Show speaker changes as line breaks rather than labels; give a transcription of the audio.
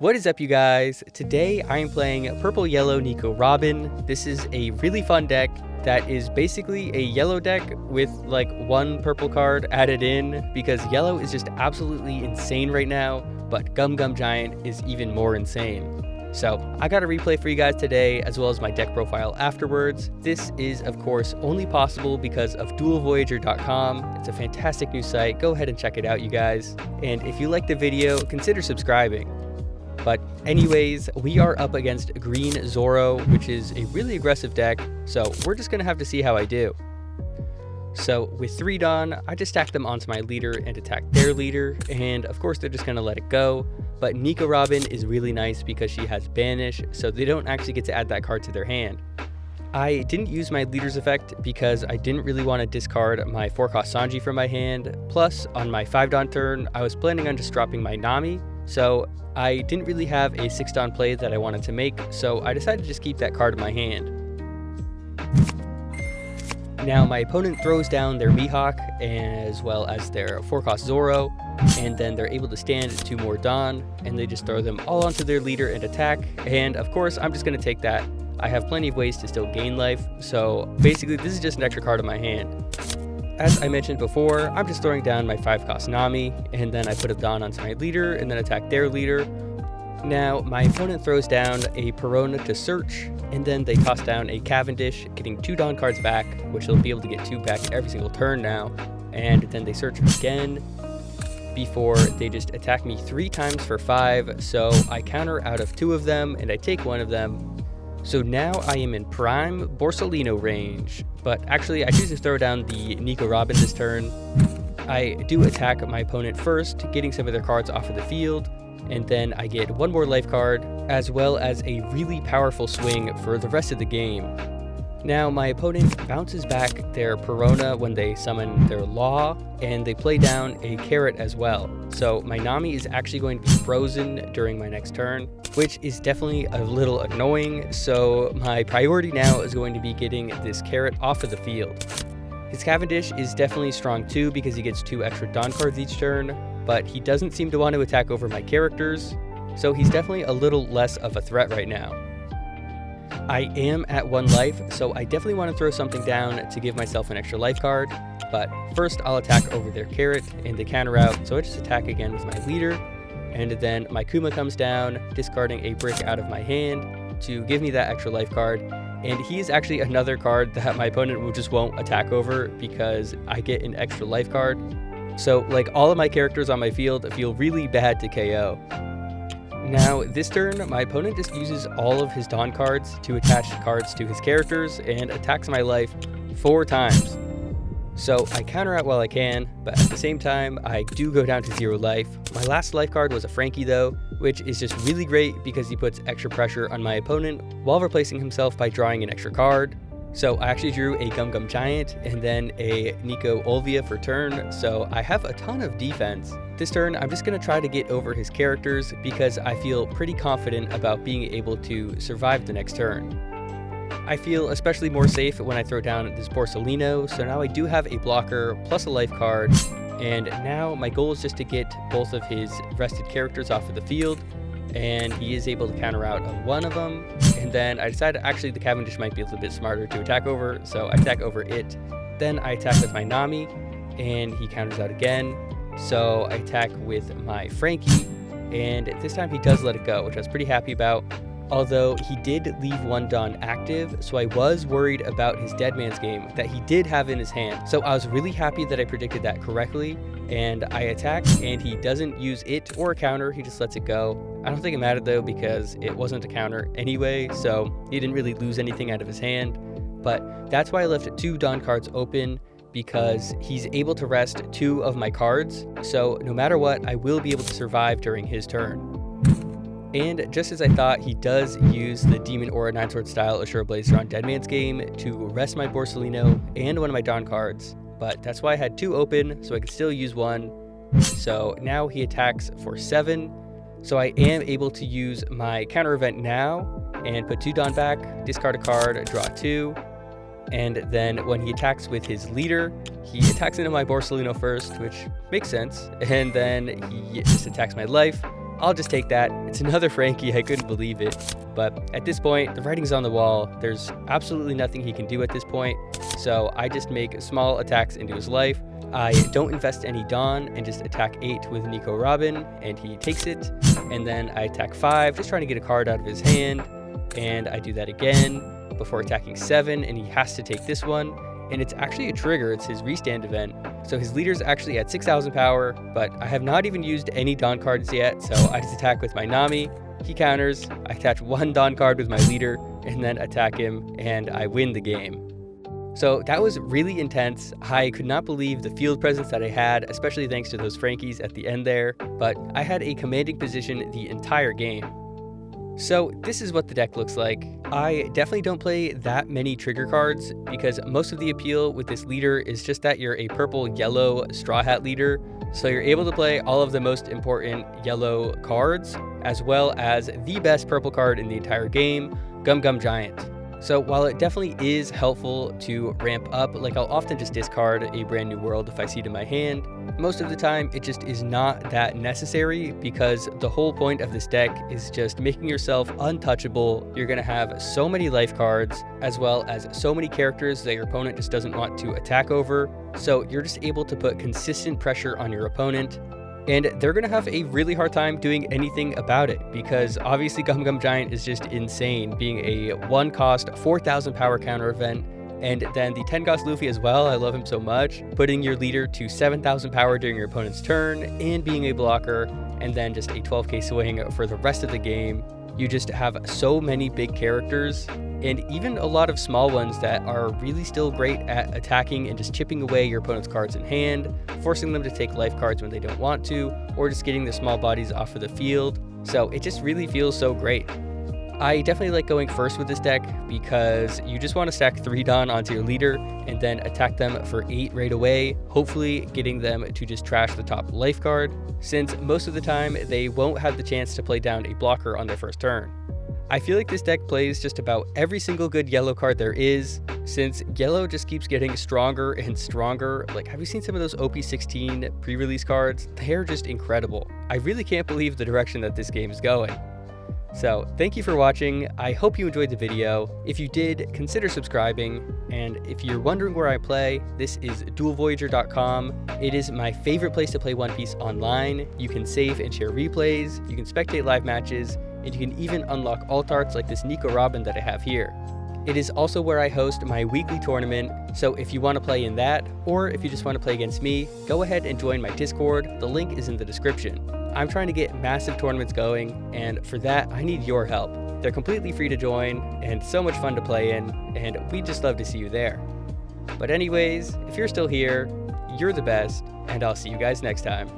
What is up, you guys? Today I am playing Purple Yellow Nico Robin. This is a really fun deck that is basically a yellow deck with like one purple card added in because yellow is just absolutely insane right now, but Gum Gum Giant is even more insane. So I got a replay for you guys today as well as my deck profile afterwards. This is of course only possible because of duelvoyager.com. It's a fantastic new site. Go ahead and check it out, you guys. And if you like the video, consider subscribing. But anyways, we are up against Green Zoro, which is a really aggressive deck, so we're just going to have to see how I do. So with 3 Dawn, I just stack them onto my leader and attack their leader, and of course they're just going to let it go. But Nico Robin is really nice because she has Banish, so they don't actually get to add that card to their hand. I didn't use my leader's effect because I didn't really want to discard my 4-cost Sanji from my hand, plus on my 5 Dawn turn, I was planning on just dropping my Nami, so I didn't really have a 6 Dawn play that I wanted to make, so I decided to just keep that card in my hand. Now my opponent throws down their Mihawk as well as their 4-cost Zoro, and then they're able to stand 2 more Dawn, and they just throw them all onto their leader and attack, and of course I'm just going to take that. I have plenty of ways to still gain life, so basically this is just an extra card in my hand. As I mentioned before, I'm just throwing down my 5-cost Nami, and then I put a Dawn onto my leader and then attack their leader. Now, my opponent throws down a Perona to search, and then they toss down a Cavendish, getting 2 Dawn cards back, which they'll be able to get 2 back every single turn now. And then they search again before they just attack me 3 times for 5, so I counter out of 2 of them, and I take 1 of them. So now I am in prime Borsalino range, but actually I choose to throw down the Nico Robin this turn. I do attack my opponent first, getting some of their cards off of the field, and then I get 1 more life card, as well as a really powerful swing for the rest of the game. Now my opponent bounces back their Perona when they summon their Law, and they play down a Carrot as well. So my Nami is actually going to be frozen during my next turn, which is definitely a little annoying, so my priority now is going to be getting this Carrot off of the field. His Cavendish is definitely strong too because he gets 2 extra Dawn cards each turn, but he doesn't seem to want to attack over my characters, so he's definitely a little less of a threat right now. I am at 1 life, so I definitely want to throw something down to give myself an extra life card, but first I'll attack over their Carrot and they counter out, so I just attack again with my leader, and then my Kuma comes down, discarding a brick out of my hand to give me that extra life card, and he is actually another card that my opponent just won't attack over because I get an extra life card. So like all of my characters on my field feel really bad to KO. Now this turn, my opponent just uses all of his Dawn cards to attach cards to his characters and attacks my life 4 times. So I counter out while I can, but at the same time, I do go down to 0 life. My last life card was a Frankie though, which is just really great because he puts extra pressure on my opponent while replacing himself by drawing an extra card. So I actually drew a Gum Gum Giant and then a Nico Olvia for turn, so I have a ton of defense. This turn, I'm just going to try to get over his characters because I feel pretty confident about being able to survive the next turn. I feel especially more safe when I throw down this Borsalino, so now I do have a blocker plus a life card, and now my goal is just to get both of his rested characters off of the field, and he is able to counter out on 1 of them, and then I decided actually the Cavendish might be a little bit smarter to attack over, so I attack over it. Then I attack with my Nami, and he counters out again, so I attack with my Frankie, and this time he does let it go, which I was pretty happy about. Although he did leave 1 Dawn active, so I was worried about his Dead Man's Game that he did have in his hand. So I was really happy that I predicted that correctly, and I attack, and he doesn't use it or a counter, he just lets it go. I don't think it mattered though because it wasn't a counter anyway, so he didn't really lose anything out of his hand. But that's why I left 2 Dawn cards open, because he's able to rest 2 of my cards, so no matter what, I will be able to survive during his turn. And just as I thought, he does use the Demon Aura 9-sword style Assure Blazer on Dead Man's Game to rest my Borsalino and 1 of my Dawn cards, but that's why I had 2 open, so I could still use 1. So now he attacks for 7, so I am able to use my counter event now and put 2 Dawn back, discard a card, draw 2, and then when he attacks with his leader, he attacks into my Borsalino first, which makes sense, and then he just attacks my life, I'll just take that. It's another Frankie, I couldn't believe it. But at this point, the writing's on the wall. There's absolutely nothing he can do at this point. So I just make small attacks into his life. I don't invest any Dawn and just attack 8 with Nico Robin, and he takes it. And then I attack 5, just trying to get a card out of his hand. And I do that again before attacking 7, and he has to take this one. And it's actually a trigger, it's his restand event. So his leader's actually at 6,000 power, but I have not even used any Dawn cards yet, so I just attack with my Nami. He counters, I attach 1 Dawn card with my leader, and then attack him, and I win the game. So that was really intense. I could not believe the field presence that I had, especially thanks to those Frankies at the end there, but I had a commanding position the entire game. So this is what the deck looks like. I definitely don't play that many trigger cards because most of the appeal with this leader is just that you're a purple-yellow Straw Hat leader, so you're able to play all of the most important yellow cards, as well as the best purple card in the entire game, Gum Gum Giant. So while it definitely is helpful to ramp up, like I'll often just discard a brand new world if I see it in my hand, most of the time it just is not that necessary because the whole point of this deck is just making yourself untouchable. You're going to have so many life cards as well as so many characters that your opponent just doesn't want to attack over. So you're just able to put consistent pressure on your opponent. And they're going to have a really hard time doing anything about it because obviously Gum Gum Giant is just insane, being a 1-cost 4,000 power counter event. And then the 10-cost Luffy as well, I love him so much, putting your leader to 7,000 power during your opponent's turn and being a blocker, and then just a 12k swing for the rest of the game. You just have so many big characters and even a lot of small ones that are really still great at attacking and just chipping away your opponent's cards in hand, forcing them to take life cards when they don't want to, or just getting the small bodies off of the field. So it just really feels so great. I definitely like going first with this deck because you just want to stack 3 Dawn onto your leader and then attack them for 8 right away, hopefully getting them to just trash the top life card, since most of the time they won't have the chance to play down a blocker on their first turn. I feel like this deck plays just about every single good yellow card there is, since yellow just keeps getting stronger and stronger. Like, have you seen some of those OP16 pre-release cards? They're just incredible. I really can't believe the direction that this game is going. So thank you for watching. I hope you enjoyed the video. If you did, consider subscribing. And if you're wondering where I play, this is duelvoyager.com. It is my favorite place to play One Piece online. You can save and share replays, you can spectate live matches, and you can even unlock alt arts like this Nico Robin that I have here. It is also where I host my weekly tournament, so if you want to play in that, or if you just want to play against me, go ahead and join my Discord. The link is in the description. I'm trying to get massive tournaments going, and for that, I need your help. They're completely free to join, and so much fun to play in, and we'd just love to see you there. But anyways, if you're still here, you're the best, and I'll see you guys next time.